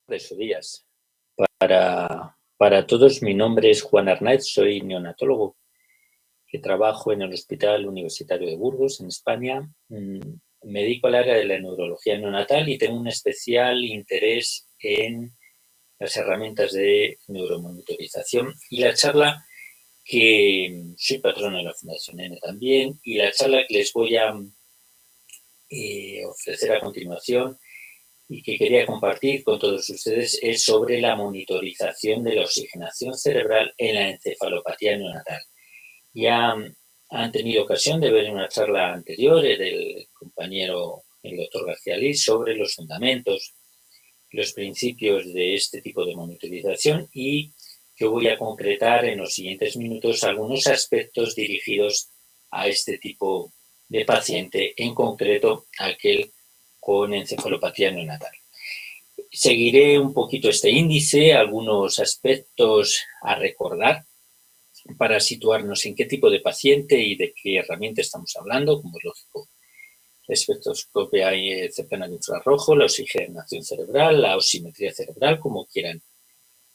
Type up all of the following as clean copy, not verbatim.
De esos días. Para todos, mi nombre es Juan Arnaiz, soy neonatólogo que trabajo en el Hospital Universitario de Burgos, en España. Me dedico al área de la neurología neonatal y tengo un especial interés en las herramientas de neuromonitorización. Y la charla que soy patrono de la Fundación N también, y la charla que les voy a ofrecer a continuación y que quería compartir con todos ustedes es sobre la monitorización de la oxigenación cerebral en la encefalopatía neonatal. Ya han tenido ocasión de ver en una charla anterior del compañero, el doctor García Liz, sobre los fundamentos, los principios de este tipo de monitorización, y yo voy a concretar en los siguientes minutos algunos aspectos dirigidos a este tipo de paciente, en concreto aquel con encefalopatía neonatal. Seguiré un poquito este índice, algunos aspectos a recordar para situarnos en qué tipo de paciente y de qué herramienta estamos hablando, como es lógico. La espectroscopia cercana de infrarrojo, la oxigenación cerebral, la osimetría cerebral, como quieran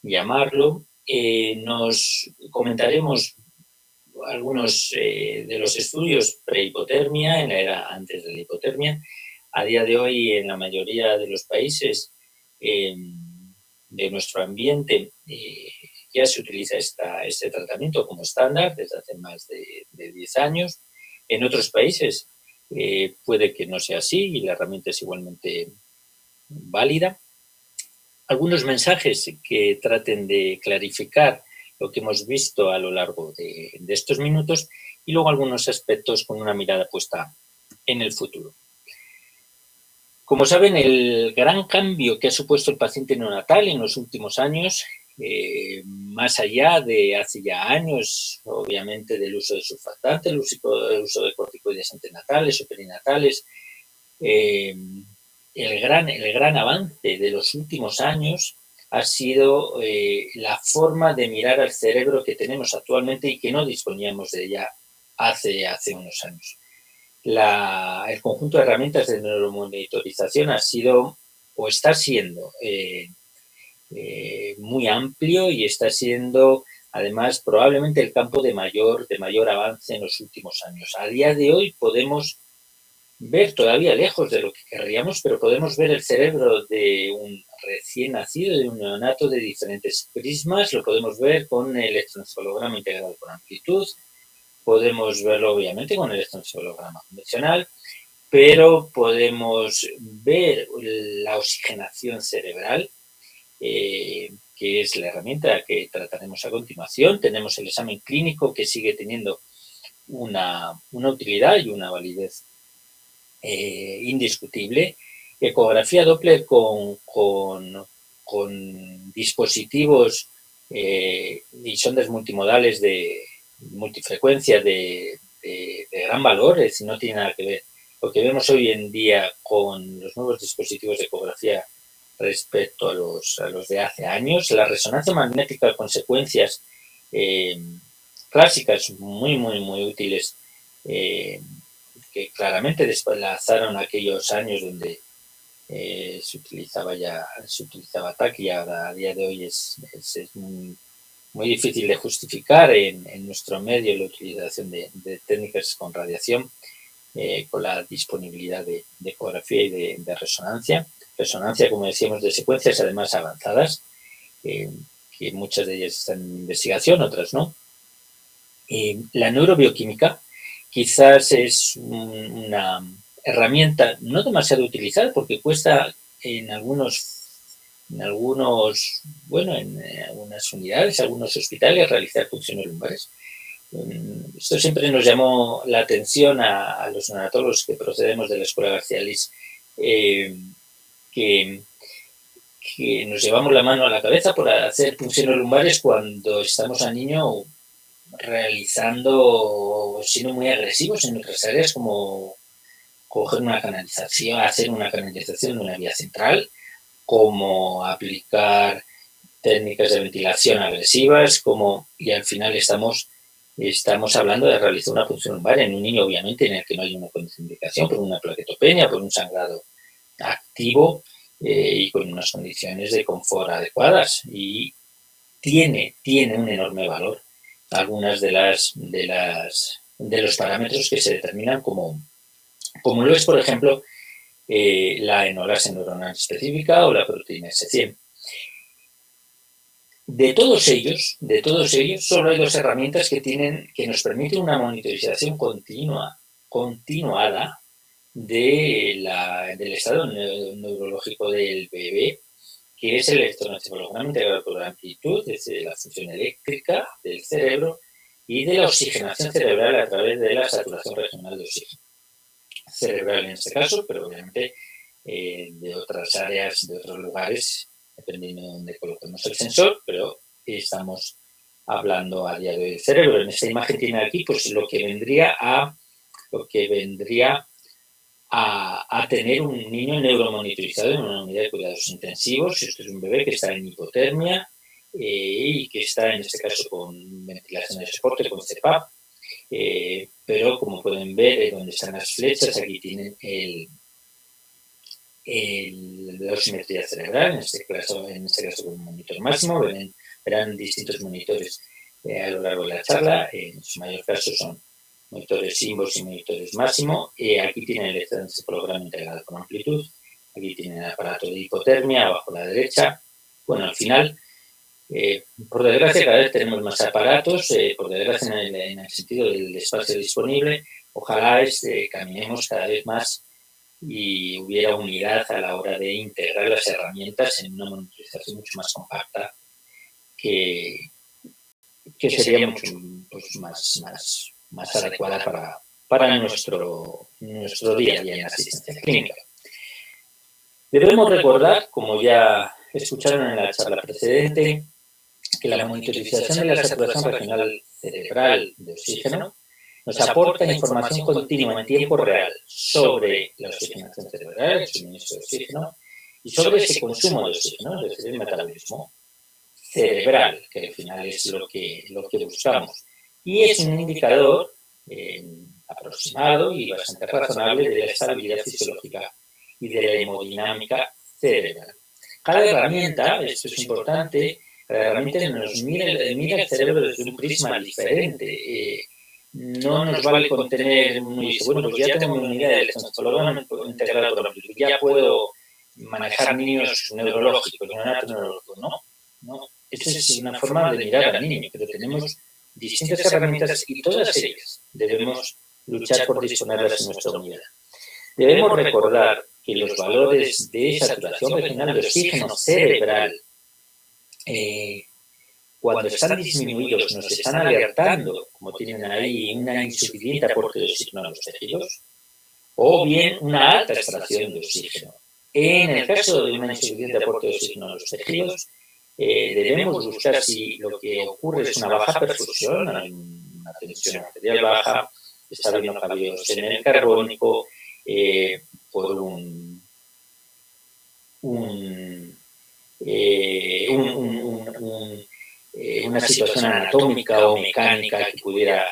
llamarlo. Nos comentaremos algunos de los estudios prehipotermia, en la era antes de la hipotermia. A día de hoy, en la mayoría de los países de nuestro ambiente, ya se utiliza este tratamiento como estándar desde hace más de 10 años. En otros países puede que no sea así y la herramienta es igualmente válida. Algunos mensajes que traten de clarificar lo que hemos visto a lo largo de estos minutos, y luego algunos aspectos con una mirada puesta en el futuro. Como saben, el gran cambio que ha supuesto el paciente neonatal en los últimos años, más allá de hace ya años, obviamente, del uso de surfactantes, el uso de corticoides antenatales o perinatales, el gran avance de los últimos años ha sido la forma de mirar al cerebro que tenemos actualmente y que no disponíamos de ella hace unos años. El conjunto de herramientas de neuromonitorización ha sido o está siendo muy amplio y está siendo además probablemente el campo de mayor avance en los últimos años. A día de hoy podemos ver, todavía lejos de lo que querríamos, pero podemos ver el cerebro de un recién nacido, de un neonato, de diferentes prismas. Lo podemos ver con el electroencefalograma integrado con amplitud, podemos verlo obviamente con el electroencefalograma convencional, pero podemos ver la oxigenación cerebral, que es la herramienta que trataremos a continuación. Tenemos el examen clínico, que sigue teniendo una utilidad y una validez indiscutible. Ecografía Doppler con dispositivos y sondas multimodales de multifrecuencia de gran valor, es decir, no tiene nada que ver lo que vemos hoy en día con los nuevos dispositivos de ecografía respecto a los de hace años. La resonancia magnética con secuencias clásicas muy útiles, que claramente desplazaron aquellos años donde se utilizaba TAC, y ahora a día de hoy es muy difícil de justificar en nuestro medio la utilización de técnicas con radiación, con la disponibilidad de ecografía y de resonancia. Resonancia, como decíamos, de secuencias además avanzadas, que muchas de ellas están en investigación, otras no. La neurobioquímica quizás es una herramienta no demasiado utilizada porque cuesta en algunas unidades, algunos hospitales, realizar funciones lumbares. Esto siempre nos llamó la atención a los neonatólogos que procedemos de la Escuela García Liz, que nos llevamos la mano a la cabeza por hacer funciones lumbares cuando estamos al niño siendo muy agresivos en otras áreas, como coger una canalización, hacer una canalización de una vía central, como aplicar técnicas de ventilación agresivas, y al final estamos hablando de realizar una función lumbar en un niño, obviamente, en el que no hay una contraindicación por una plaquetopenia, por un sangrado activo, y con unas condiciones de confort adecuadas, y tiene un enorme valor algunas de los parámetros que se determinan como lo es, por ejemplo, la enolasa neuronal específica o la proteína S100. De todos ellos, solo hay dos herramientas que nos permiten una monitorización continuada del estado neurológico del bebé, que es el electroencefalograma integrado por la amplitud, es la función eléctrica del cerebro, y de la oxigenación cerebral a través de la saturación regional de oxígeno cerebral en este caso, pero obviamente de otras áreas, de otros lugares, dependiendo de dónde coloquemos el sensor, pero estamos hablando a día de hoy del cerebro. En esta imagen tiene aquí pues lo que vendría a tener un niño neuromonitorizado en una unidad de cuidados intensivos. Esto es un bebé que está en hipotermia y que está en este caso con ventilación de soporte, con CPAP. Pero como pueden ver, donde están las flechas, aquí tienen la osimetría cerebral, en este caso con un monitor máximo. Verán distintos monitores a lo largo de la charla. En su mayor caso son monitores Invoice y monitores máximo. Aquí tienen el electroencefalograma integrado con amplitud. Aquí tienen el aparato de hipotermia abajo a la derecha. Bueno, al final, por desgracia, cada vez tenemos más aparatos, por desgracia en el sentido del espacio disponible. Ojalá caminemos cada vez más y hubiera unidad a la hora de integrar las herramientas en una monitorización mucho más compacta, que sería mucho pues, más adecuada para nuestro día a día en la asistencia clínica. Debemos recordar, como ya escucharon en la charla precedente, que la monitorización de la saturación regional cerebral de oxígeno nos aporta información continua en tiempo real sobre la oxigenación cerebral, el suministro de oxígeno, y sobre ese consumo de oxígeno, es decir, el metabolismo cerebral, que al final es lo que buscamos. Y es un indicador aproximado y bastante razonable de la estabilidad fisiológica y de la hemodinámica cerebral. Cada herramienta, esto es importante, cada herramienta nos mira el cerebro desde un prisma diferente. No nos vale con tener, bueno, pues ya tengo mi unidad de electroencefalograma integrado con amplitud, ya puedo manejar niños neurológicos, neurológicos, no. Esa es una forma de mirar al niño, pero tenemos distintas herramientas y todas ellas debemos luchar por disponerlas en nuestra unidad. Debemos recordar que los valores de saturación regional de oxígeno cerebral, cuando están disminuidos, nos están alertando, como tienen ahí, una insuficiente aporte de oxígeno a los tejidos, o bien una alta extracción de oxígeno. En el caso de una insuficiente aporte de oxígeno a los tejidos, debemos buscar si lo que ocurre es una baja perfusión, una tensión arterial baja, está habiendo cambios en el carbónico, por una situación anatómica o mecánica que pudiera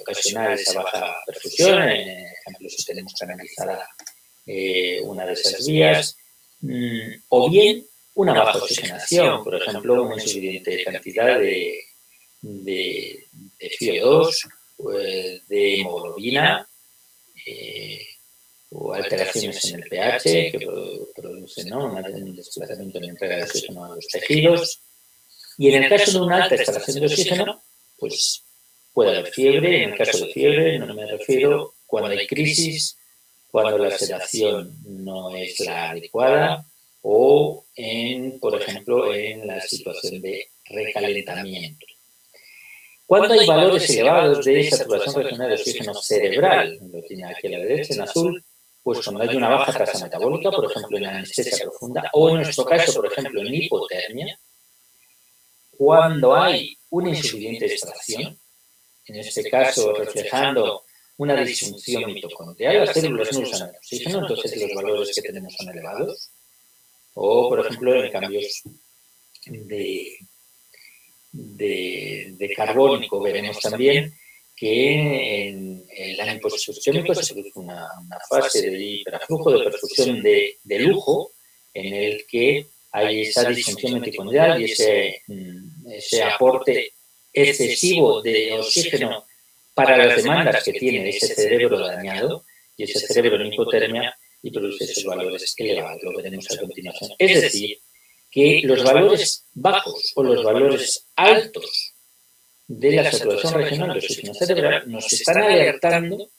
ocasionar esa baja perfusión. Por ejemplo, si tenemos canalizada una de esas vías, o bien una baja oxigenación, por ejemplo, una insuficiente cantidad de FiO2, de hemoglobina, o alteraciones en el pH que producen un desplazamiento en la entrega de oxígeno a los tejidos. Y en el caso de una alta extracción de oxígeno, pues puede haber fiebre. En el caso de fiebre, no me refiero cuando hay crisis, cuando la sedación no es la adecuada, o por ejemplo, en la situación de recalentamiento. Cuando hay valores elevados de saturación regional de oxígeno cerebral, lo tiene aquí a la derecha en azul, pues cuando hay una baja tasa metabólica, por ejemplo, en anestesia profunda, o en nuestro caso, por ejemplo, en hipotermia, cuando hay una insuficiente extracción, en este caso reflejando una disfunción mitocondrial, las células no usan el oxígeno, entonces los valores que tenemos son elevados, o por ejemplo en cambios de carbónico veremos también que en el anipososquémico se produce una fase de hiperaflujo, de perfusión de lujo, en el que hay esa disfunción mitocondrial y ese aporte excesivo de oxígeno para las demandas que tiene ese cerebro dañado, y ese cerebro en hipotermia, y produce esos valores elevados, lo veremos a continuación. Es decir, que los valores bajos o los valores altos de la saturación regional de oxígeno cerebral nos están alertando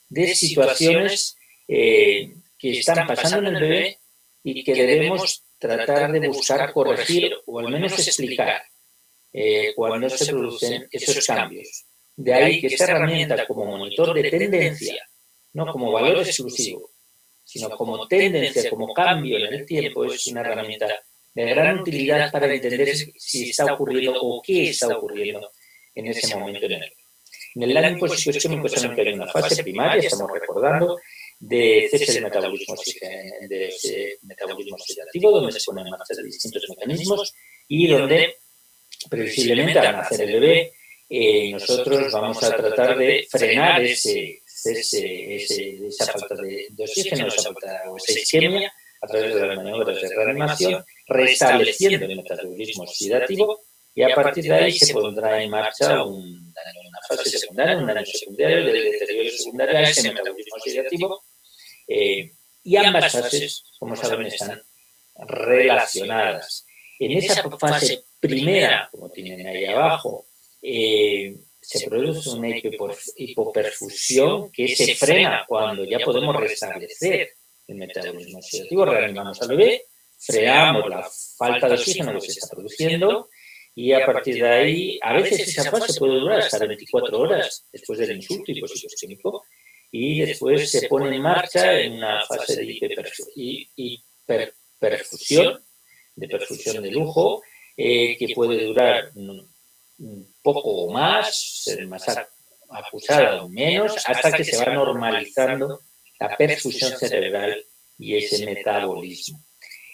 de situaciones que están pasando en el bebé y que debemos tratar de buscar corregir o al menos explicar cuando se producen esos cambios. De ahí que esta herramienta como monitor de tendencia, no como valor exclusivo, sino como tendencia, como cambio en el tiempo, es una herramienta de gran utilidad para entender si está ocurriendo o qué está ocurriendo en ese momento en el bebé. En el daño por ciclos químicos saben que hay una fase primaria, estamos recordando, de cese del metabolismo oxidativo, donde se ponen en marcha distintos mecanismos y donde previsiblemente al nacer el bebé nosotros vamos a tratar de frenar esa falta de oxígeno, esa isquemia a través de las maniobras de reanimación, restableciendo el metabolismo oxidativo, y a partir de ahí se pondrá en marcha una fase secundaria, un daño secundario del deterioro secundario a ese metabolismo oxidativo, y ambas fases, como saben, están relacionadas. En esa fase primera, como tienen ahí abajo, se produce una hipoperfusión que se frena cuando ya podemos restablecer el metabolismo oxidativo, reanimamos al bebé, frenamos la falta de oxígeno que se está produciendo y a partir de ahí, a veces esa fase puede durar hasta 24 horas después del insulto hiposisquémico y después se pone en marcha en una fase de hiperperfusión, de perfusión de lujo, que puede durar un poco o más, ser más acusada o menos, hasta que se va normalizando la perfusión cerebral y ese metabolismo.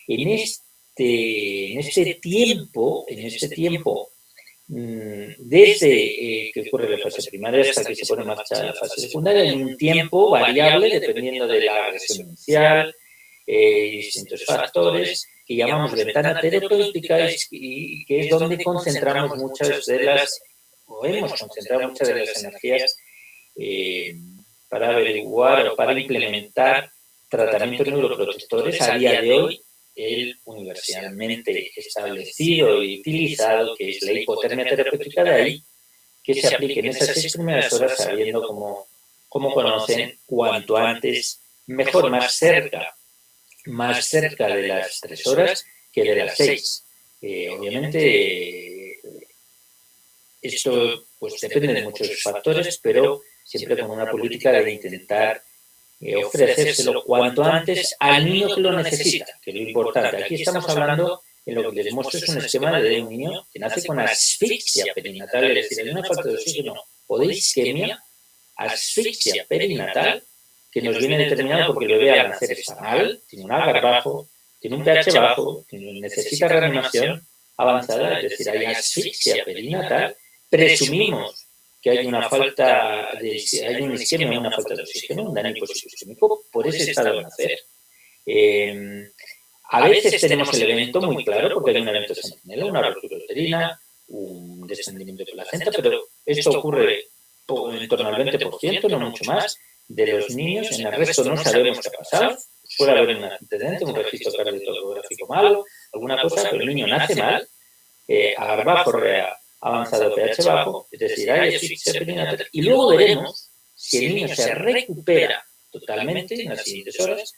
En este tiempo, desde que ocurre la fase primaria hasta que se pone en marcha la fase secundaria, hay un tiempo variable dependiendo de la agresión inicial y distintos factores que llamamos ventana terapéutica y que es donde concentramos muchas de las energías para averiguar o para implementar tratamientos neuroprotectores a día de hoy, el universalmente establecido y utilizado, que es la hipotermia terapéutica, de ahí que se aplique en esas 6 primeras horas, sabiendo como conocen, cuanto antes, mejor, más cerca de las 3 horas que de las 6. Obviamente, esto pues depende de muchos factores, pero siempre con una política de intentar ofrecérselo cuanto antes al niño que lo necesita, que es lo importante. Aquí estamos hablando, en lo que les muestro es un esquema de un niño que nace con asfixia perinatal, es decir, hay una falta de oxígeno o de isquemia, asfixia perinatal, que nos viene determinado porque el bebé al nacer está mal, tiene un agar bajo, tiene un pH bajo, necesita reanimación avanzada, es decir, hay asfixia perinatal, presumimos que hay una falta hay una isquemia, una falta de oxígeno, un daño hiposisquémico por ese estado de nacer. A veces tenemos el evento muy claro porque hay un evento sentinela, una rotura uterina, un desprendimiento de placenta, pero esto ocurre en torno al 20%, no mucho más, de los niños. En el resto no sabemos qué ha pasado. Suele haber un antecedente, un registro cardiográfico malo, alguna cosa, pero el niño nace mal, agar bajo, avanzado pH bajo, es decir, hay asfixia perinatal, y luego veremos si el niño se recupera totalmente en las siguientes horas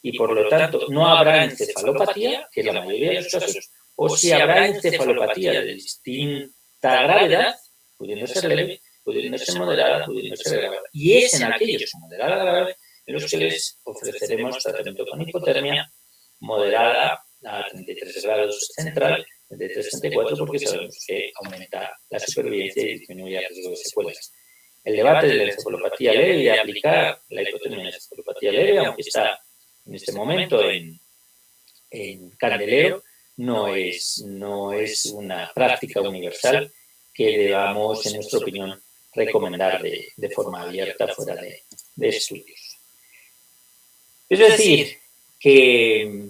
y por lo tanto no habrá encefalopatía, que es la mayoría de los casos, o si habrá encefalopatía de distinta gravedad, pudiendo ser leve, pudiendo ser moderada, pudiendo ser grave. Y es en aquellos moderada grave en los que les ofreceremos tratamiento con hipotermia moderada a 33 grados central, de 334, porque sabemos que aumenta la supervivencia y disminuye el riesgo de secuelas. El debate de la encefalopatía leve y de aplicar la hipotermia en la encefalopatía leve, aunque está en este momento en candelero, no es una práctica universal que debamos, en nuestra opinión, recomendar de forma abierta fuera de estudios. Es decir, que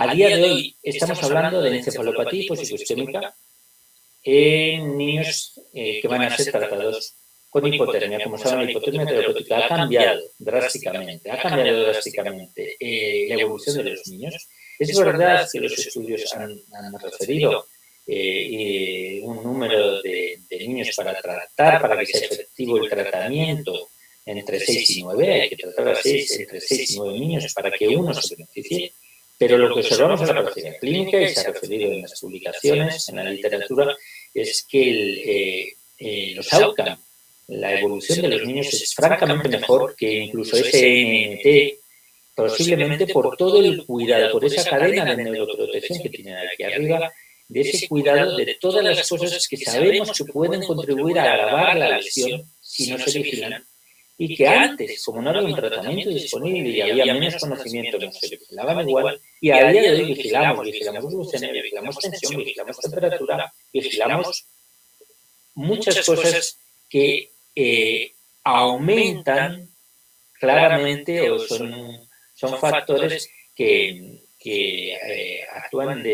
A día de hoy estamos hablando de encefalopatía hiposisquémica en niños que van a ser tratados con hipotermia. Como saben, la hipotermia terapéutica ha cambiado drásticamente la evolución de los niños. Es verdad que los estudios han referido un número de niños para tratar, para que sea efectivo el tratamiento, entre 6 y 9. Hay que tratar a entre 6 y 9 niños para que uno se beneficie. Pero lo que observamos en la práctica clínica, y se ha referido en las publicaciones, en la literatura, es que los outcomes, la evolución de los niños es francamente mejor que incluso ese NNT, posiblemente por todo el cuidado, por esa cadena de neuroprotección que tienen aquí arriba, de ese cuidado de todas las cosas que sabemos que pueden contribuir a agravar la lesión si no se vigilan, y que antes, como no había un tratamiento disponible y había menos conocimiento, no se vigilaban igual, y a día de hoy vigilamos glucemia, vigilamos tensión, vigilamos temperatura, vigilamos muchas cosas que aumentan claramente o son factores que actúan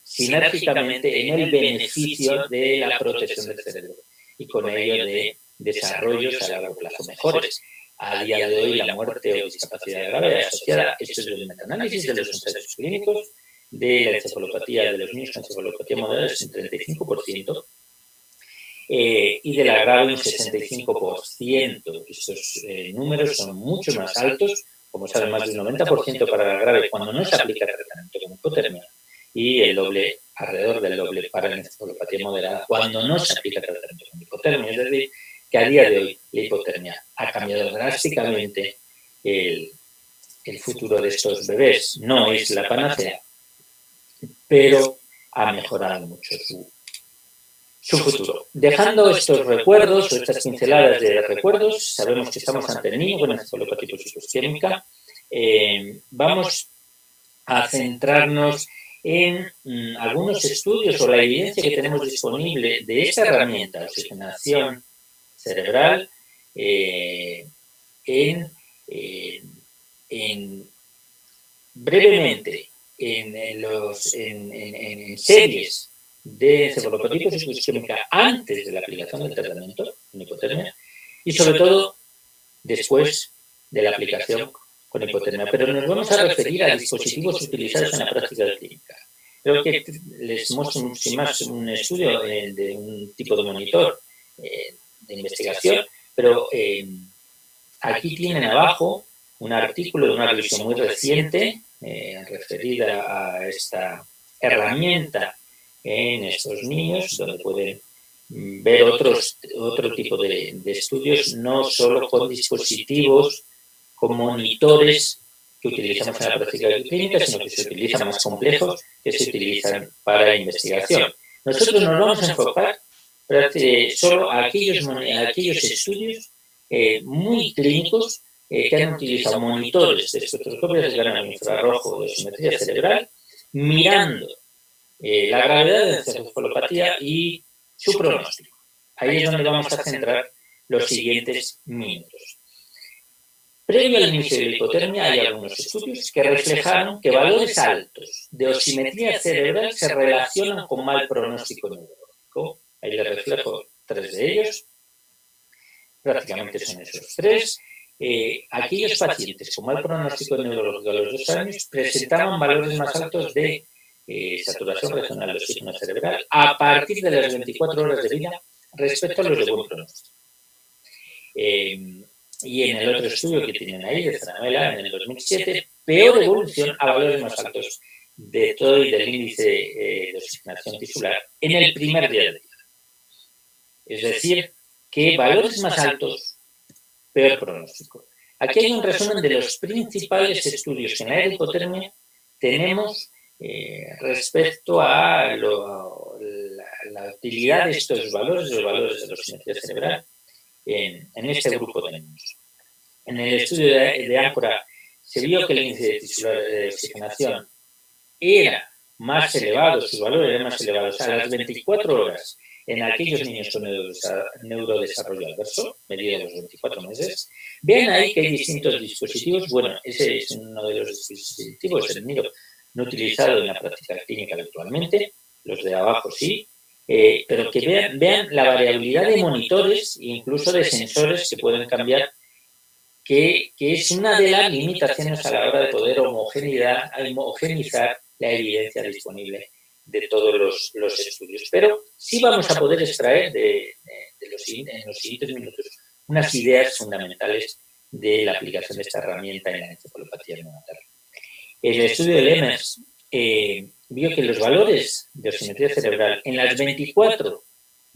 sinérgicamente en el beneficio de la protección del cerebro y con ello de desarrollos a largo plazo mejores. A día de hoy, la muerte o discapacidad grave asociada, esto es del metaanálisis de los ensayos clínicos, de la encefalopatía de los niños con encefalopatía moderada es un 35%, y de la grave un 65%. Estos números son mucho más altos, como saben, más del 90% para la grave cuando no se aplica tratamiento con hipotermia, y el doble, alrededor del doble para la encefalopatía moderada cuando no se aplica tratamiento con hipotermia. Es decir, que a día de hoy la hipotermia ha cambiado drásticamente el futuro de estos bebés. No es la panacea, pero ha mejorado mucho su futuro. Dejando estos recuerdos o estas pinceladas de recuerdos, sabemos que estamos ante el niño con encefalopatía hiposisquémica. Vamos a centrarnos en algunos estudios o la evidencia que tenemos disponible de esta herramienta, oxigenación cerebral, brevemente en series de encefalopatía hiposisquémica antes de la aplicación del tratamiento con hipotermia y sobre todo después de la aplicación con hipotermia. Pero nos vamos a referir a dispositivos utilizados en la práctica clínica. Creo que les muestro sin más un estudio de un tipo de monitor de investigación, pero aquí tienen abajo un artículo de una revisión muy reciente referida a esta herramienta en estos niños, donde pueden ver otro tipo de estudios, no solo con dispositivos, con monitores que utilizamos en la práctica clínica, sino que se utilizan más complejos que se utilizan para investigación. Nosotros nos vamos a enfocar solo a aquellos estudios muy clínicos que han utilizado monitores de espectroscopia de escaneo infrarrojo de simetría cerebral, mirando la gravedad de la encefalopatía y su pronóstico. Ahí es donde vamos a centrar los siguientes minutos. Previo al inicio de la hipotermia hay algunos estudios que reflejaron que valores altos de osimetría cerebral se relacionan con mal pronóstico neurológico. Ahí les reflejo 3 de ellos. Prácticamente son esos 3. Aquellos pacientes con mal pronóstico neurológico a los 2 años presentaban valores más altos de saturación regional de oxígeno cerebral a partir de las 24 horas de vida respecto a los de buen pronóstico. Y en el otro estudio que tienen ahí, de Zanamela, en el 2007, peor evolución a valores más altos de todo y del índice de oxigenación tisular en el primer día de vida. Es decir, que valores más altos, peor pronóstico. Aquí hay un resumen de los principales estudios que en la hipotermia tenemos respecto a la utilidad de estos valores, los valores de la osimetría cerebral, en este grupo de niños. En el estudio de Áncora se vio que el índice tisular de oxigenación era más elevado, sus valores eran más elevados a las 24 horas en aquellos niños con neurodesarrollo adverso, medido a los 24 meses. Vean ahí que hay distintos dispositivos. Bueno, ese es uno de los dispositivos, el no utilizado en la práctica clínica habitualmente, los de abajo sí, pero que vean la variabilidad de monitores e incluso de sensores que pueden cambiar, que es una de las limitaciones a la hora de poder homogeneizar la evidencia disponible de todos los estudios. Pero sí vamos a poder extraer en los siguientes minutos unas ideas fundamentales de la aplicación de esta herramienta en la encefalopatía neonatal. El estudio de Lemers vio que los valores de osimetría cerebral en las 24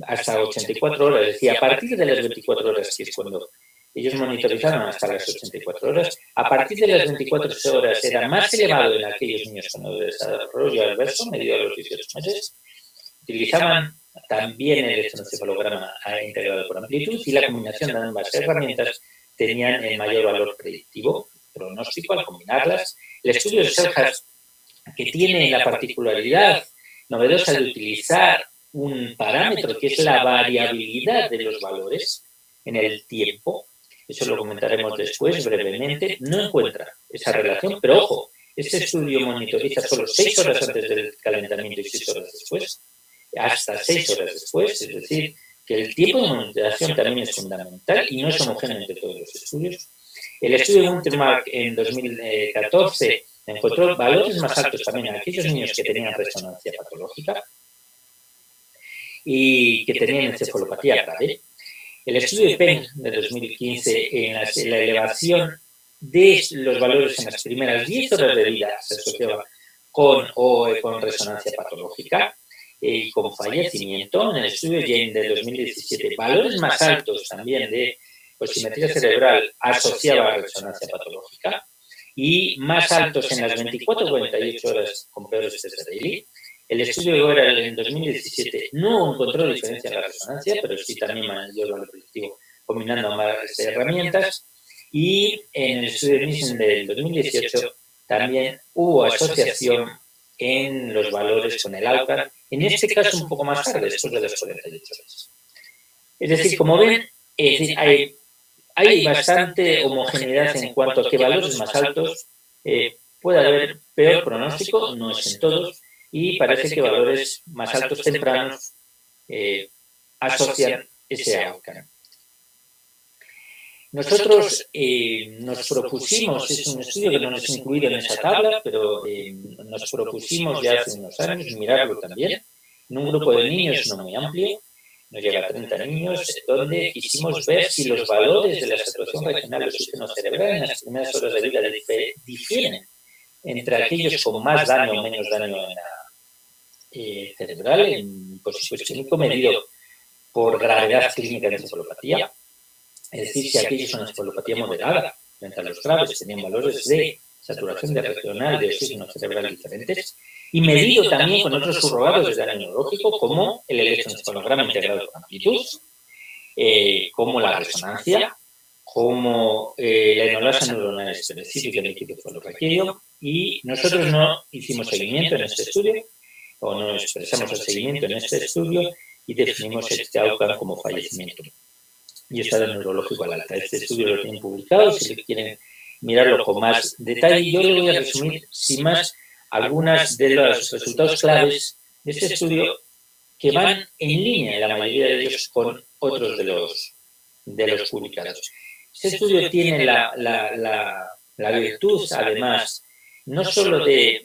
hasta 84 horas, es decir, a partir de las 24 horas, que es cuando ellos monitorizaron hasta las 84 horas, a partir de las 24 horas era más elevado en aquellos niños con desarrollo adverso, medido a los 18 meses. Utilizaban también el electroencefalograma integrado por amplitud y la combinación de ambas herramientas tenían el mayor valor predictivo, pronóstico al combinarlas. El estudio de Selhas, que tiene la particularidad novedosa de utilizar un parámetro que es la variabilidad de los valores en el tiempo, eso lo comentaremos después brevemente, no encuentra esa relación, pero ojo, este estudio monitoriza solo 6 horas antes del calentamiento y 6 horas después, hasta 6 horas después, es decir, que el tiempo de monitorización también es fundamental y no es homogéneo entre todos los estudios. El estudio de Untermark en 2014 encontró valores más altos también en aquellos niños que tenían resonancia patológica y que tenían encefalopatía grave. El estudio de Penn de 2015 en la elevación de los valores en las primeras 10 horas de vida se asociaba con resonancia patológica y con fallecimiento. En el estudio Jane de 2017, valores más altos también de osimetría cerebral asociaba a resonancia patológica y más altos en las 24-48 horas con peores test de Daly. El estudio de Oral en 2017 no encontró diferencia en la resonancia, pero sí también mayor valor predictivo combinando ambas herramientas. Y en el estudio de Nissen del 2018 también hubo asociación en los valores con el Alcan, en este caso un poco más tarde, después de las 48 horas. Es decir, como ven, hay bastante homogeneidad en cuanto a que valores más altos puede haber peor pronóstico, no es en todos, y parece que valores más altos tempranos asocian ese outcome. Nosotros nos propusimos, es un estudio que no es incluido en esa tabla, pero nos propusimos ya hace unos años mirarlo también, en un grupo de niños no muy amplio, nos llega a 30 niños, donde quisimos ver si los valores de la saturación regional de oxígeno cerebral en las primeras horas de vida difieren entre aquellos con más daño o menos daño en la cerebral, en posición clínico medido por gravedad clínica de encefalopatía. Es decir, si aquellos con encefalopatía moderada frente a los graves tenían valores de saturación regional de oxígeno cerebral diferentes, y medido también con otros subrogados de daño neurológico como el electroencefalograma integrado con amplitud, como la resonancia, como la enolasa neuronal específica del equipo cefalorraquídeo, y nosotros no hicimos seguimiento en este estudio, o no expresamos el seguimiento en este estudio, y definimos este outcome como fallecimiento y estado neurológico al alta. Este estudio lo tienen publicado, si quieren mirarlo con más detalle. Yo le voy a resumir, sin más, algunas de los resultados claves de este estudio que van en línea, la mayoría de ellos, con otros de los publicados. Este estudio tiene la virtud, además, no solo de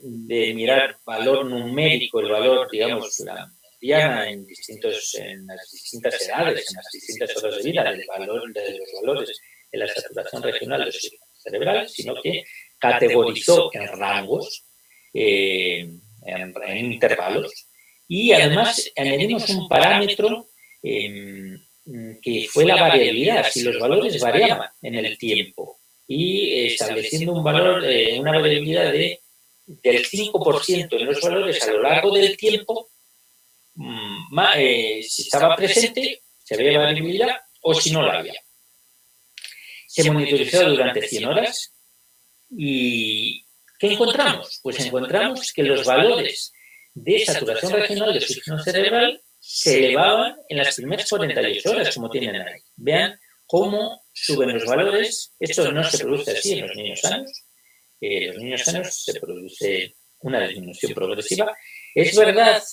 mirar valor numérico, el valor, digamos, la mediana en las distintas edades, en las distintas horas de vida, del valor de los valores de la saturación regional de oxígeno cerebral, sino que categorizó en rangos, en intervalos, y además añadimos un parámetro que fue la variabilidad, si los valores variaban en el tiempo, y estableciendo un valor, una variabilidad del 5% en los valores a lo largo del tiempo, si estaba presente, se había variabilidad, o si no la había. Se monitorizó durante 100 horas, y ¿qué encontramos? Pues encontramos que los valores de saturación regional de oxígeno cerebral se elevaban en las primeras 48 horas, como tienen ahí. Vean cómo suben los valores. Esto no se produce así en los niños sanos. Los niños sanos se produce una disminución progresiva. Es verdad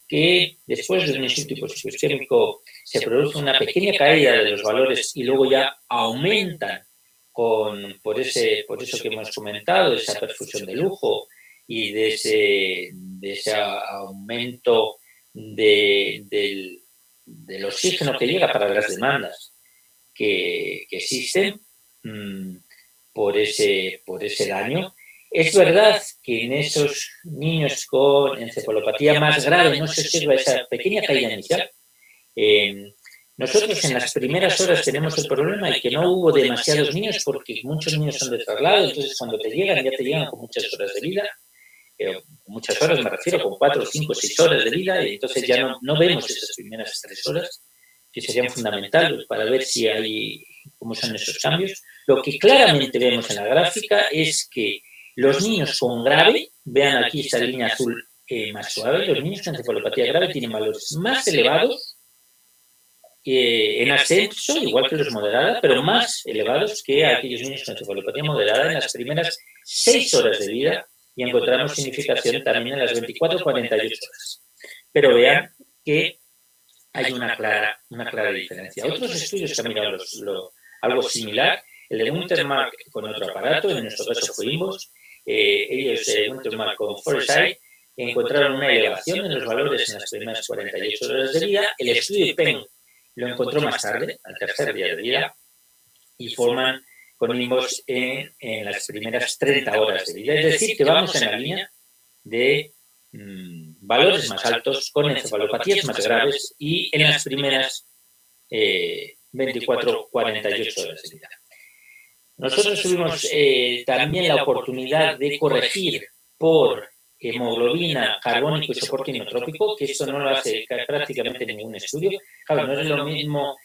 que después de un insulto hiposisquémico se produce una pequeña caída de los valores y luego ya aumentan por eso que hemos comentado, esa perfusión de lujo y de ese aumento del oxígeno que llega para las demandas que existen por ese daño. Es verdad que en esos niños con encefalopatía más grave no se observa esa pequeña caída inicial. Nosotros en las primeras horas tenemos el problema de que no hubo demasiados niños porque muchos niños son de traslado, entonces cuando te llegan, ya te llegan con muchas horas de vida. Muchas horas me refiero, con 4, 5, 6 horas de vida, y entonces ya no vemos esas primeras 3 horas que serían fundamentales para ver cómo son esos cambios. Lo que claramente vemos en la gráfica es que los niños con grave, vean aquí esta línea azul más suave, los niños con encefalopatía grave tienen valores más elevados en ascenso, igual que los moderados, pero más elevados que aquellos niños con encefalopatía moderada en las primeras 6 horas de vida, y encontramos significación también en las 24-48 horas. Pero vean que hay una clara diferencia. Otros estudios que han mirado algo similar, el de Untermark con otro aparato, en nuestro caso fue INVOS, ellos, Untermark con Foresight, encontraron una elevación en los valores en las primeras 48 horas de vida. El estudio de Penn lo encontró más tarde, al tercer día de vida, y forman con INVOS en las primeras 30 horas de vida. Es decir, que vamos en la línea de valores más altos con encefalopatías más graves y en las primeras 24-48 horas de vida. Nosotros tuvimos también la oportunidad de corregir por hemoglobina, carbónico y soporte inotrópico, que esto no lo hace prácticamente ningún estudio. Claro, no es lo mismo,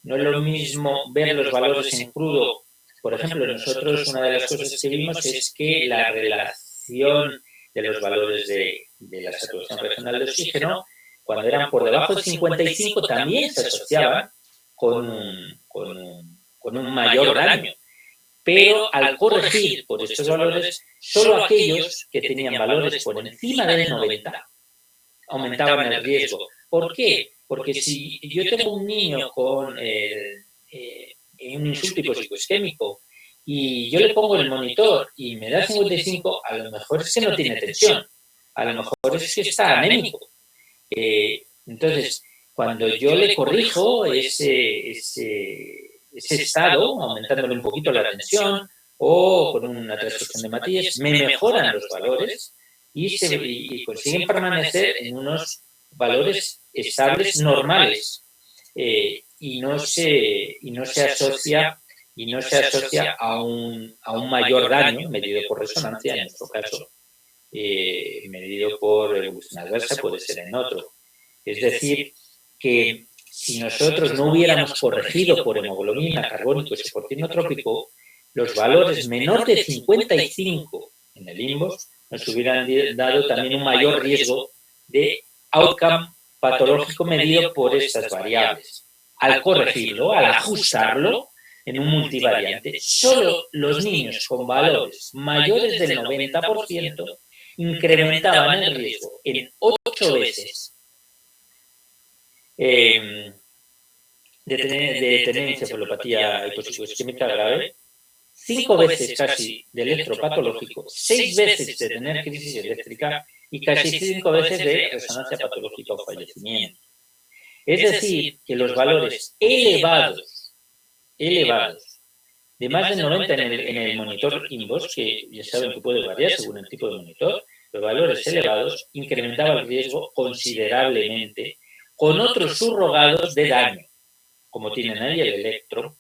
no es lo mismo ver los valores en crudo. Por ejemplo, nosotros una de las cosas que vimos es que la relación de los valores de la saturación regional de oxígeno, cuando eran por debajo de 55, también se asociaban con un mayor daño. Pero al corregir por estos valores, solo aquellos que tenían valores por encima del 90 aumentaban el riesgo. ¿Por qué? Porque si yo tengo un niño con un insulto hiposisquémico y yo le pongo el monitor y me da 55, a lo mejor es que no tiene tensión, a lo mejor es que está anémico. Entonces, cuando yo le corrijo ese estado, aumentándole un poquito la tensión o con una transfusión de Matías, me mejoran los valores y consiguen permanecer en unos valores estables normales y no se asocia a un mayor daño medido por resonancia, en nuestro caso, medido por evolución adversa, puede ser en otro. Es decir, que si nosotros no hubiéramos corregido por hemoglobina, carbónico y soporte inotrópico, los valores menor de 55 en el INVOS nos hubieran dado también un mayor riesgo de outcome patológico medido por estas variables. Al corregirlo, al ajustarlo en un multivariante, solo los niños con valores mayores del 90% incrementaban el riesgo en 8 veces de tener encefalopatía hiposisquémica grave, 5 veces casi de electropatológico, 6 veces de tener crisis eléctrica y casi 5 veces de resonancia patológica o fallecimiento. Es decir, que los valores elevados, de más de 90 en el monitor INVOS, que ya saben que puede variar según el tipo de monitor, los valores elevados incrementaban el riesgo considerablemente con otros subrogados de daño, como tienen ahí el electro,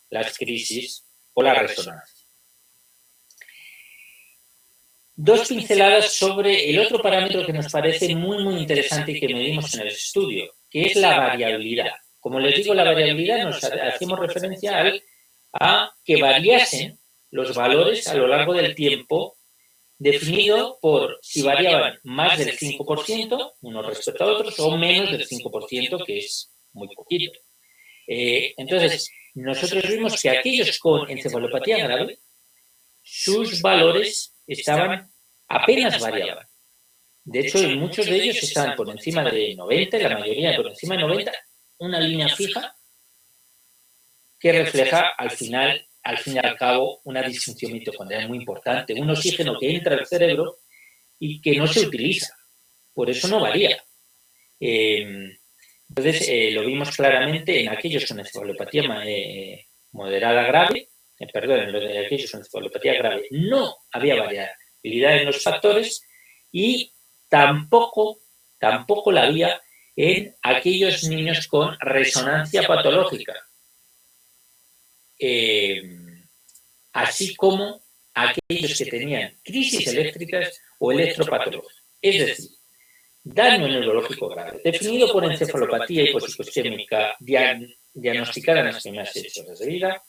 las crisis o la resonancia. Dos pinceladas sobre el otro parámetro que nos parece muy interesante y que medimos en el estudio, que es la variabilidad. Como les digo, la variabilidad nos hacemos referencia a que variasen los valores a lo largo del tiempo, definido por si variaban más del 5%, unos respecto a otros, o menos del 5%, que es muy poquito. Entonces, nosotros vimos que aquellos con encefalopatía grave, sus valores estaban apenas variaban. De hecho, muchos de ellos estaban por encima de 90, la mayoría por encima de 90, una línea fija que refleja al fin y al cabo, una disfunción mitocondrial muy importante, un oxígeno que entra al cerebro y que no se utiliza, por eso no varía. Entonces, lo vimos claramente en aquellos con encefalopatía moderada grave, en aquellos con encefalopatía grave no había variabilidad en los factores y tampoco la había en aquellos niños con resonancia patológica, así como aquellos que tenían crisis eléctricas o electropatología. Es decir, daño neurológico grave, definido por encefalopatía hiposisquémica diagnosticada en las primeras 6 horas de vida,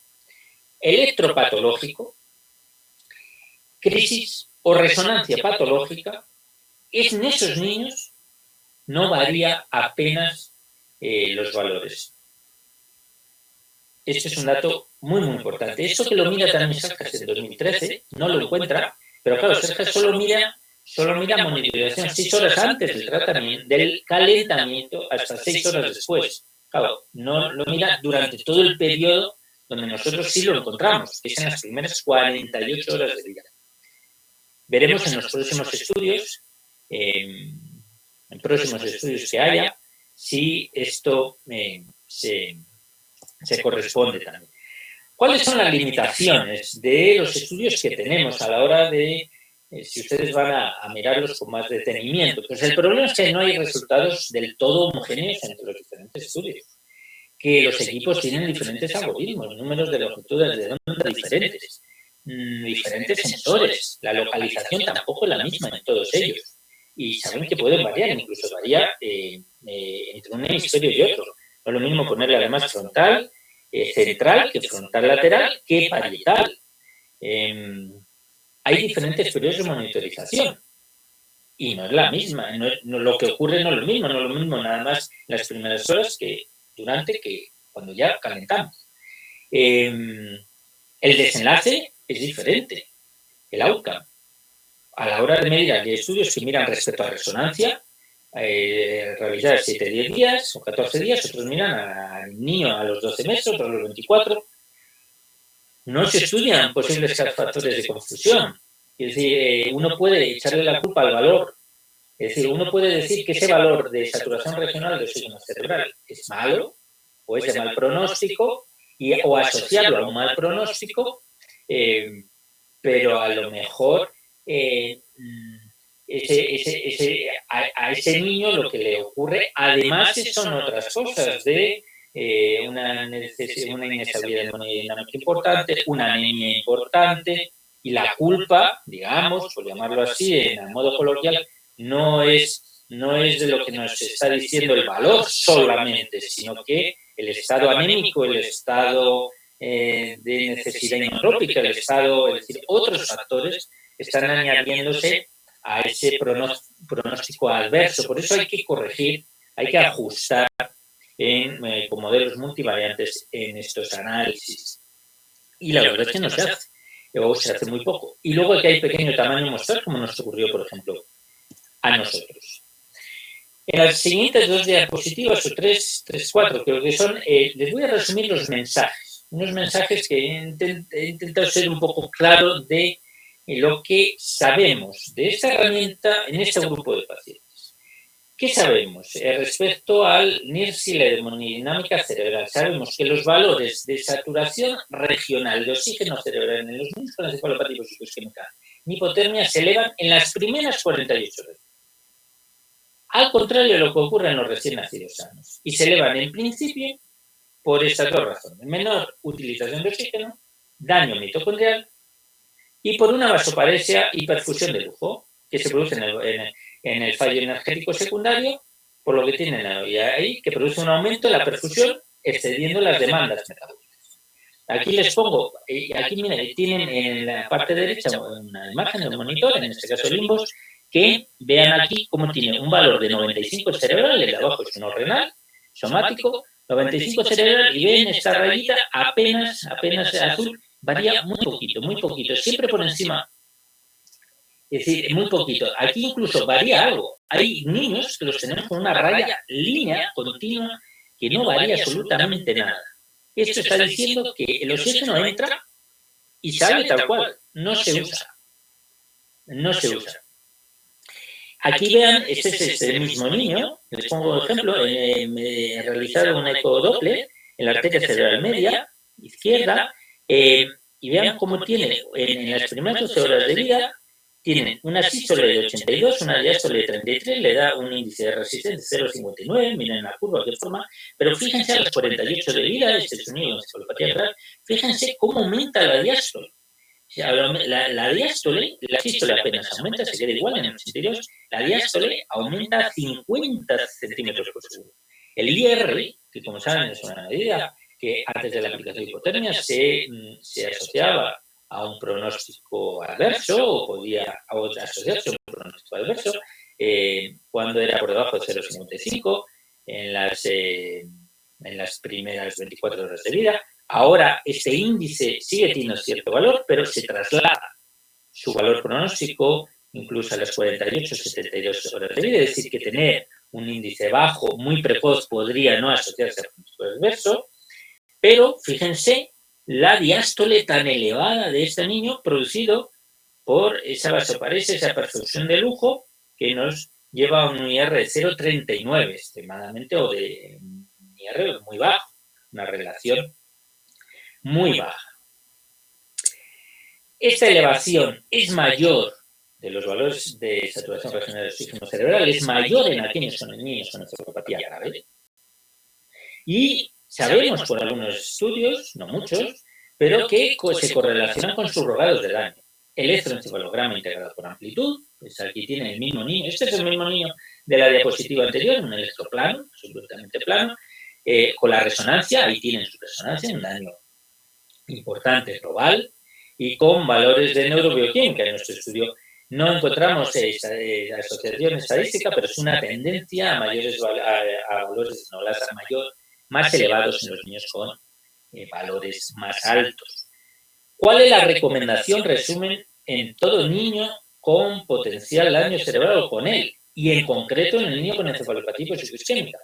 electropatológico, crisis o resonancia patológica, en esos niños no varía apenas los valores. Este es un dato muy, muy importante. Eso que lo mira también Sarjas en 2013, no lo encuentra, pero claro, Sarjas solo mira monitorización 6 horas antes del tratamiento, del calentamiento hasta 6 horas después. Claro, no lo mira durante todo el periodo donde nosotros sí lo encontramos, que es en las primeras 48 horas de vida. Veremos en los próximos estudios, que haya, si esto se corresponde también. ¿Cuáles son las limitaciones de los estudios que tenemos a la hora de, si ustedes van a mirarlos con más detenimiento? Pues el problema es que no hay resultados del todo homogéneos entre los diferentes estudios, que los equipos tienen diferentes algoritmos, números de longitudes de onda diferentes, diferentes sensores, la localización tampoco es la misma en todos ellos, y saben que pueden variar, incluso varía entre un hemisferio y otro. No es lo mismo ponerle además frontal, central, que frontal lateral, que parietal. Hay diferentes periodos de monitorización y no es la misma. Lo que ocurre no es lo mismo nada más las primeras horas que durante, que cuando ya calentamos. El desenlace es diferente, el outcome. A la hora de medir, hay estudios que miran respecto a resonancia, realizar 7-10 días o 14 días, otros miran al niño a los 12 meses, otros a los 24. No se estudian posibles factores de confusión. Es decir, uno puede echarle la culpa al valor. Es decir, uno puede decir que ese valor de saturación regional de oxígeno cerebral es malo o es de mal pronóstico o asociarlo a un mal pronóstico, pero a lo mejor a ese niño lo que le ocurre, además son otras cosas de una inestabilidad hemodinámica importante, una anemia importante, y la culpa, digamos, por llamarlo así, en modo coloquial, no es de lo que nos está diciendo el valor solamente, sino que el estado anémico, el estado de necesidad inotrópica, el estado, es decir, otros factores están añadiéndose a ese pronóstico adverso. Por eso hay que corregir, hay que ajustar con modelos multivariantes en estos análisis. Y la verdad es que no se hace, o se hace muy poco. Y luego que hay pequeño tamaño muestral, como nos ocurrió, por ejemplo, a nosotros. En las siguientes 2 diapositivas, o 3, 4, creo que son, les voy a resumir los mensajes. Unos mensajes que he intentado ser un poco claro de lo que sabemos de esta herramienta en este grupo de pacientes. ¿Qué sabemos respecto al NIRS y la hemodinámica cerebral? Sabemos que los valores de saturación regional de oxígeno cerebral en los niños con encefalopatía hiposisquémica ni hipotermia se elevan en las primeras 48 horas. Al contrario de lo que ocurre en los recién nacidos sanos. Y se elevan en principio por estas 2 razones. Menor utilización de oxígeno, daño mitocondrial y por una vasoparesia y perfusión de lujo que se produce en el fallo energético secundario, por lo que tienen ahí, que produce un aumento de la perfusión excediendo las demandas metabólicas. Aquí les pongo, aquí miren, tienen en la parte derecha una imagen de un monitor, en este caso Limbos, que vean aquí cómo tiene un valor de 95 cerebral, el de abajo es no renal, somático, 95 cerebral, y ven esta rayita apenas azul, varía muy poquito, siempre por encima Es decir, muy poquito. Aquí incluso varía algo. Hay niños que los tenemos con una raya, línea continua, que no varía absolutamente nada. Esto está diciendo que el oxígeno entra y sale tal cual. No se usa. No se usa. Aquí vean, este es el mismo niño. Les pongo ejemplo. Me he realizado un ecodoppler en la arteria cerebral media, izquierda, y vean cómo tiene en las primeras 12 horas de vida, tienen una sístole de 82, una diástole de 33, le da un índice de resistencia de 0,59, miren la curva de forma, pero fíjense a las 48 de vida, este es un niño con encefalopatía cerebral, fíjense cómo aumenta la diástole. La diástole, la sístole apenas aumenta, se queda igual en el 82, la diástole aumenta 50 centímetros por segundo. El IR, que como saben es una medida que antes de la aplicación de hipotermia se asociaba a un pronóstico adverso o podía asociarse a un pronóstico adverso cuando era por debajo de 0,55 en las primeras 24 horas de vida. Ahora este índice sigue teniendo cierto valor, pero se traslada su valor pronóstico incluso a las 48 72 horas de vida, es decir, que tener un índice bajo muy precoz podría no asociarse a pronóstico adverso, pero fíjense la diástole tan elevada de este niño producido por esa vasoparesia, esa perfusión de lujo que nos lleva a un IR de 0,39 extremadamente o de un IR muy bajo, una relación muy baja. Esta elevación es mayor de los valores de saturación regional de oxígeno cerebral, es mayor en aquellos niños con encefalopatía grave. Y sabemos por algunos estudios, no muchos, pero que se correlacionan con subrogados de daño. El electroencefalograma integrado por amplitud, pues aquí tiene el mismo niño, este es el mismo niño de la diapositiva anterior, un electroplano, absolutamente plano, con la resonancia, ahí tienen su resonancia, un daño importante global, y con valores de neurobioquímica. En nuestro estudio no encontramos asociación estadística, pero es una tendencia a valores de neurolasa mayor, más elevados en los niños con valores más altos. ¿Cuál es la recomendación? Resumen, en todo niño con potencial daño cerebral o con él, y en concreto en el niño con encefalopatía hiposisquémica,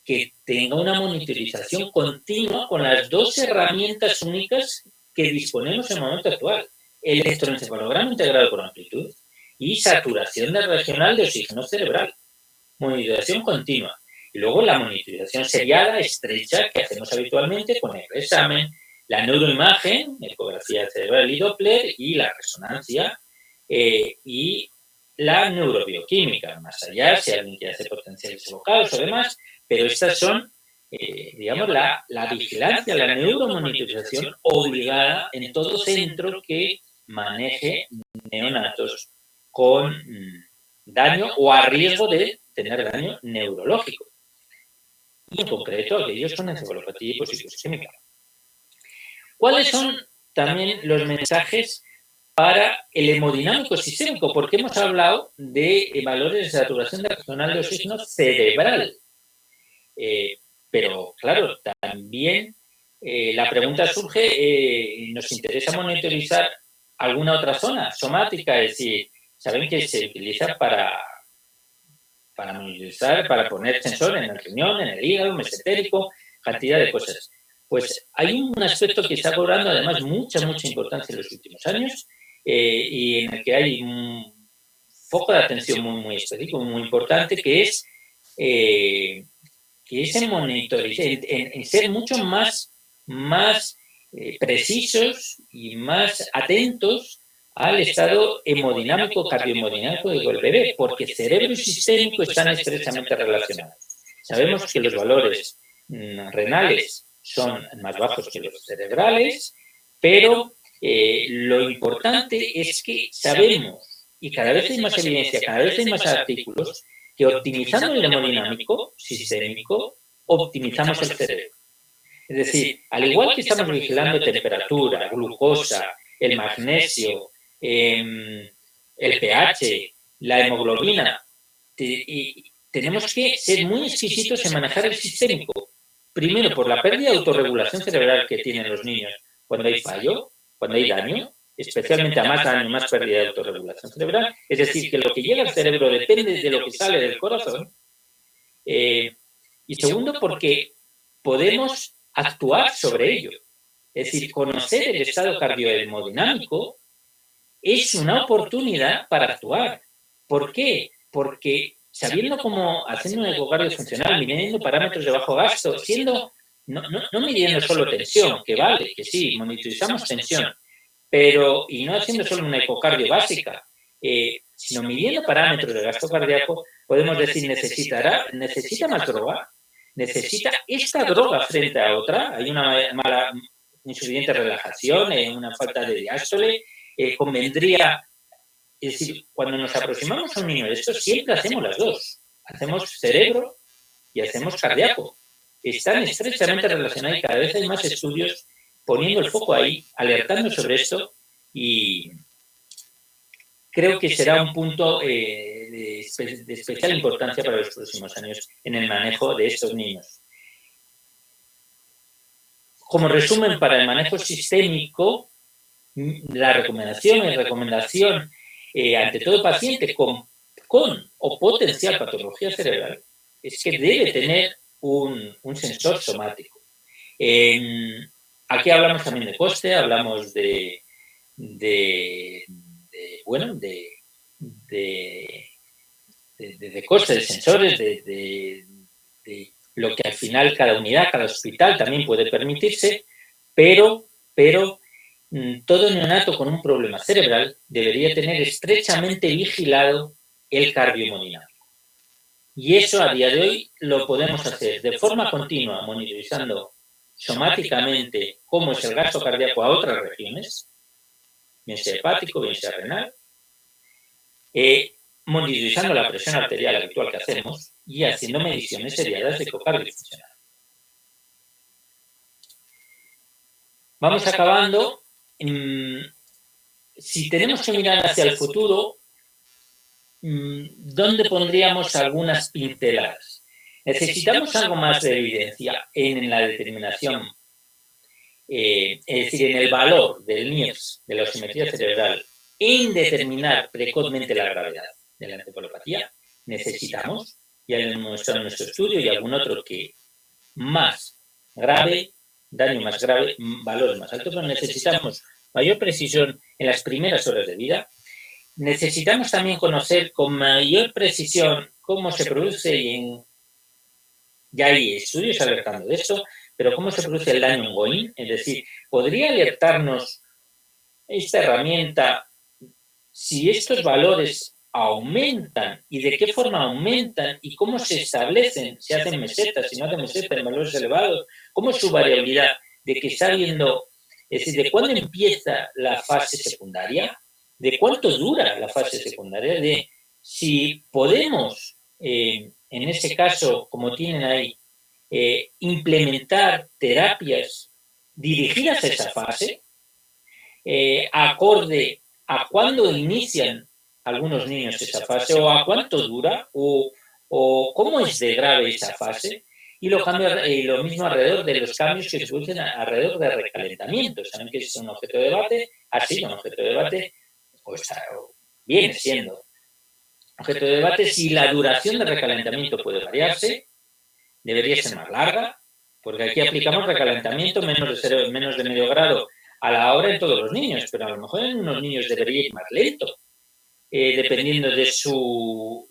que tenga una monitorización continua con las dos herramientas únicas que disponemos en el momento actual: el electroencefalograma integrado por amplitud y saturación regional de oxígeno cerebral. Monitorización continua. Y luego la monitorización seriada, estrecha, que hacemos habitualmente con el examen, la neuroimagen, ecografía cerebral y Doppler, y la resonancia, y la neurobioquímica, más allá, si alguien quiere hacer potenciales evocados o demás, pero estas son, digamos, la vigilancia, la neuromonitorización obligada en todo centro que maneje neonatos con daño o a riesgo de tener daño neurológico. Y en concreto aquellos con encefalopatía hiposisquémica. ¿Cuáles son también los mensajes para el hemodinámico sistémico? Porque hemos hablado de valores de saturación regional de oxígeno cerebral. Pero, claro, también la pregunta surge, ¿nos interesa monitorizar alguna otra zona somática? Es decir, saben que se utiliza para monitorizar, para poner sensor en el riñón, en el hígado, mesentérico, cantidad de cosas. Pues hay un aspecto que está cobrando además mucha importancia en los últimos años y en el que hay un foco de atención muy específico, muy importante, que es en monitorizar, en ser mucho más precisos y más atentos al estado hemodinámico, cardiohemodinámico del bebé, porque cerebro y sistémico están estrechamente relacionados. Sabemos que los valores renales son más bajos que los cerebrales, pero lo importante es que sabemos, y cada vez hay más evidencia, cada vez hay más artículos, que optimizando el hemodinámico sistémico, optimizamos el cerebro. Es decir, al igual que estamos vigilando temperatura, glucosa, el magnesio, el pH, la hemoglobina, y tenemos que ser muy exquisitos en manejar el sistémico. Primero, por la pérdida de autorregulación cerebral que tienen los niños cuando hay fallo, cuando hay daño, especialmente a más daño, más pérdida de autorregulación cerebral. Es decir, que lo que llega al cerebro depende de lo que sale del corazón. Y segundo, porque podemos actuar sobre ello. Es decir, conocer el estado cardiohemodinámico es una oportunidad para actuar. ¿Por qué? Porque sabiendo cómo, haciendo un ecocardio funcional, midiendo parámetros de bajo gasto, no midiendo solo tensión, que vale, que sí, monitorizamos tensión, pero, y no haciendo solo una ecocardio básica, sino midiendo parámetros de gasto cardíaco, podemos decir, ¿necesita más droga? ¿Necesita esta droga frente a otra? Hay una mala, insuficiente relajación, una falta de diástole, convendría, es decir, cuando nos aproximamos a un niño de estos, siempre hacemos las dos. Hacemos cerebro y hacemos cardíaco. Están estrechamente relacionados y cada vez hay más estudios poniendo el foco ahí, alertando sobre esto, y creo que será un punto de especial importancia para los próximos años en el manejo de estos niños. Como resumen, para el manejo sistémico, la recomendación ante todo paciente con o potencial patología cerebral es que debe tener un sensor somático. Aquí hablamos también de coste, hablamos de coste de sensores, de lo que al final cada unidad, cada hospital también puede permitirse, pero todo neonato con un problema cerebral debería tener estrechamente vigilado el cardiohemodinámico. Y eso a día de hoy lo podemos hacer de forma continua, monitorizando somáticamente cómo es el gasto cardíaco a otras regiones, bien sea hepático, bien sea renal, monitorizando la presión arterial habitual que hacemos y haciendo mediciones seriadas de ecocardio funcional. Vamos acabando. Si tenemos que mirar hacia el futuro, ¿dónde pondríamos algunas pinceladas? Necesitamos algo más de evidencia en la determinación, es decir, en el valor del NIRS, de la osimetría cerebral, en determinar precozmente la gravedad de la encefalopatía. Necesitamos, ya lo hemos mostrado en nuestro estudio y algún otro que más grave, daño más grave, valores más altos, pero necesitamos mayor precisión en las primeras horas de vida. Necesitamos también conocer con mayor precisión cómo se produce, ya hay estudios alertando de esto, pero cómo se produce el daño ongoing, es decir, ¿podría alertarnos esta herramienta si estos valores aumentan y de qué forma aumentan y cómo se establecen, si hacen mesetas, si no hacen mesetas en valores elevados, cómo es su variabilidad, de que está habiendo, es decir, de cuándo empieza la fase secundaria, de cuánto dura la fase secundaria, de si podemos, en ese caso, como tienen ahí, implementar terapias dirigidas a esa fase, acorde a cuándo inician algunos niños esa fase, o a cuánto dura, o cómo es de grave esa fase, y lo mismo alrededor de los cambios que se producen alrededor de recalentamiento. Saben que es un objeto de debate, ha sido un objeto de debate, o viene siendo objeto de debate si la duración del recalentamiento puede variarse, debería ser más larga, porque aquí aplicamos recalentamiento menos de medio grado a la hora en todos los niños, pero a lo mejor en unos niños debería ir más lento, dependiendo de su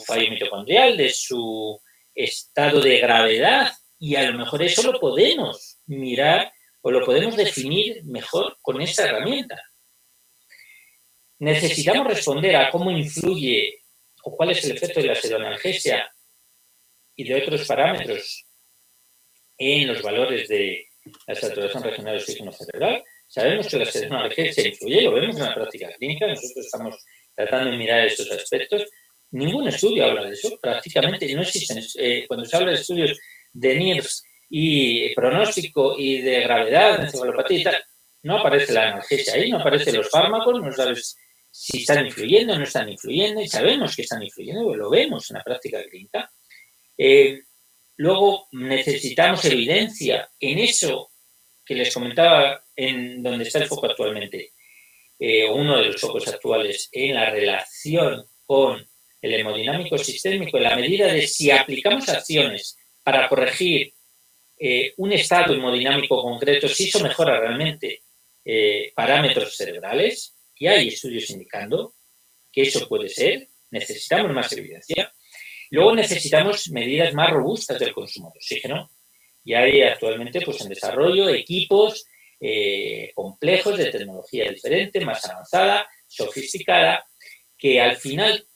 fallo mitocondrial, de su estado de gravedad, y a lo mejor eso lo podemos mirar o lo podemos definir mejor con esta herramienta. Necesitamos responder a cómo influye o cuál es el efecto de la pseudoanalgesia y de otros parámetros en los valores de la saturación regional de oxígeno cerebral. Sabemos que la pseudoanalgesia influye, lo vemos en la práctica clínica, nosotros estamos tratando de mirar estos aspectos. Ningún estudio habla de eso, prácticamente no existen. Cuando se habla de estudios de NIRS y pronóstico y de gravedad, de encefalopatía y tal, no aparece la analgesia ahí, no aparecen los fármacos, no sabes si están influyendo o no están influyendo, y sabemos que están influyendo, lo vemos en la práctica clínica. Luego necesitamos evidencia en eso que les comentaba en donde está el foco actualmente, uno de los focos actuales en la relación con el hemodinámico sistémico, en la medida de si aplicamos acciones para corregir un estado hemodinámico concreto, si eso mejora realmente parámetros cerebrales, y hay estudios indicando que eso puede ser, necesitamos más evidencia. Luego necesitamos medidas más robustas del consumo de oxígeno, y hay actualmente pues, en desarrollo equipos complejos de tecnología diferente, más avanzada, sofisticada, que al final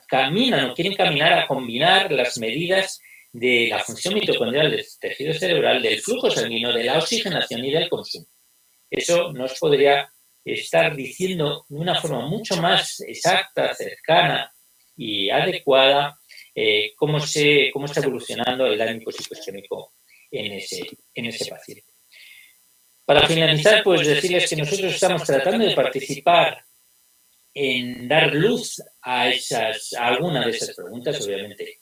caminan o quieren caminar a combinar las medidas de la función mitocondrial del tejido cerebral, del flujo sanguíneo, de la oxigenación y del consumo. Eso nos podría estar diciendo de una forma mucho más exacta, cercana y adecuada cómo está evolucionando el daño psicoisquémico en ese paciente. Para finalizar, pues decirles que nosotros estamos tratando de participar en dar luz a alguna de esas preguntas, obviamente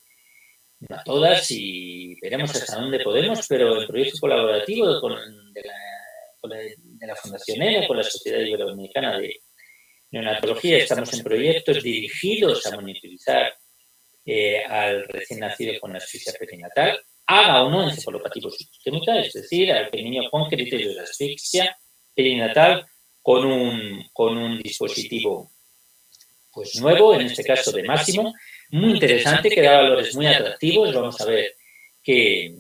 no a todas, y veremos hasta dónde podemos, pero el proyecto colaborativo de la Fundación ENE con la Sociedad Iberoamericana de Neonatología, estamos en proyectos dirigidos a monitorizar al recién nacido con asfixia perinatal, haga o no encefalopatía psicoisquémica, es decir, al niño con criterio de asfixia perinatal con un dispositivo pues nuevo, en este caso de Máximo, muy interesante, que da valores muy atractivos. Vamos a ver qué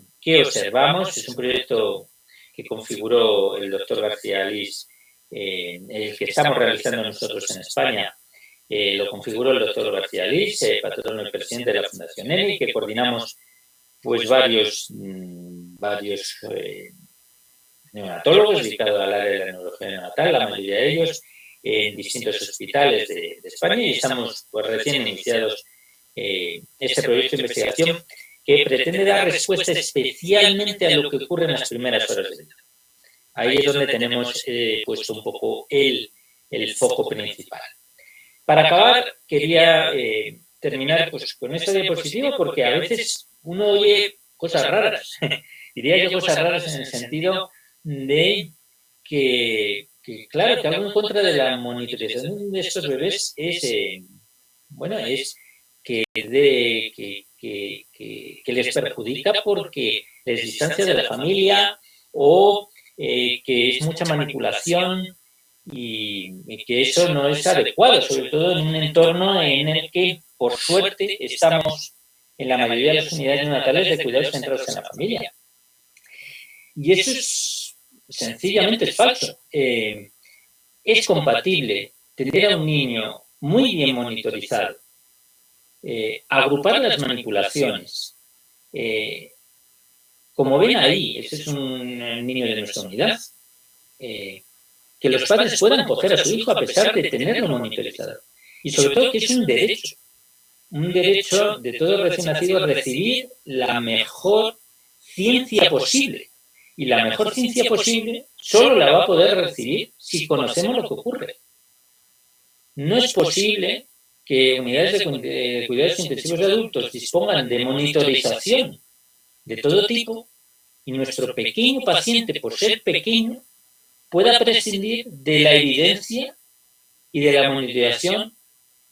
observamos. Es un proyecto que configuró el doctor García Alís, el que estamos realizando nosotros en España. Lo configuró el doctor García Alís, patrono y presidente de la Fundación ENI, que coordinamos pues varios neonatólogos dedicados al área de la neurología neonatal, la mayoría de ellos en distintos hospitales de España, y estamos pues, recién iniciados este proyecto de investigación que pretende dar respuesta especialmente a lo que ocurre en las primeras horas de vida. Ahí es donde tenemos puesto un poco el foco principal. Para acabar, quería terminar pues, con esta diapositiva porque a veces uno oye cosas raras. Diría yo cosas raras en el sentido de que claro, que algo en contra de la monitorización de estos bebés es, es que les perjudica porque les distancia de la familia o que es mucha manipulación y que eso no es adecuado, sobre todo en un entorno en el que, por suerte, estamos en la mayoría de las unidades neonatales de cuidados centrados en la familia. Y eso es sencillamente es falso. Es compatible tener a un niño muy bien monitorizado, agrupar las manipulaciones. Como ven ahí, ese es un niño de nuestra unidad, que los padres puedan coger a su hijo a pesar de tenerlo monitorizado. Y sobre todo que es un derecho de todo recién nacido a recibir la mejor ciencia posible. Y la mejor ciencia posible solo la va a poder recibir si conocemos lo que ocurre. No es posible que unidades de cuidados intensivos de adultos dispongan de monitorización de todo tipo y nuestro pequeño paciente, por ser pequeño, pueda prescindir de la evidencia y de la monitorización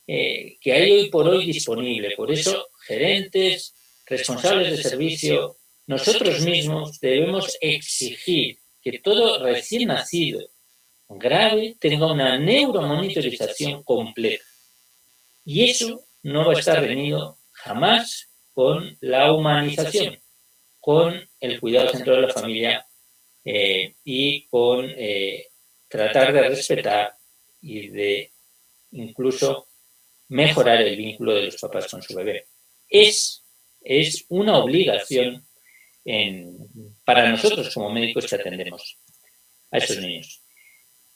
que hay hoy por hoy disponible. Por eso, gerentes, responsables de servicio, nosotros mismos debemos exigir que todo recién nacido grave tenga una neuromonitorización completa. Y eso no va a estar reñido jamás con la humanización, con el cuidado central de la familia y con tratar de respetar y de incluso mejorar el vínculo de los papás con su bebé. Es una obligación para nosotros como médicos que atendemos a estos niños.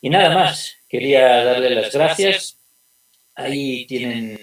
Y nada más, quería darle las gracias. Ahí tienen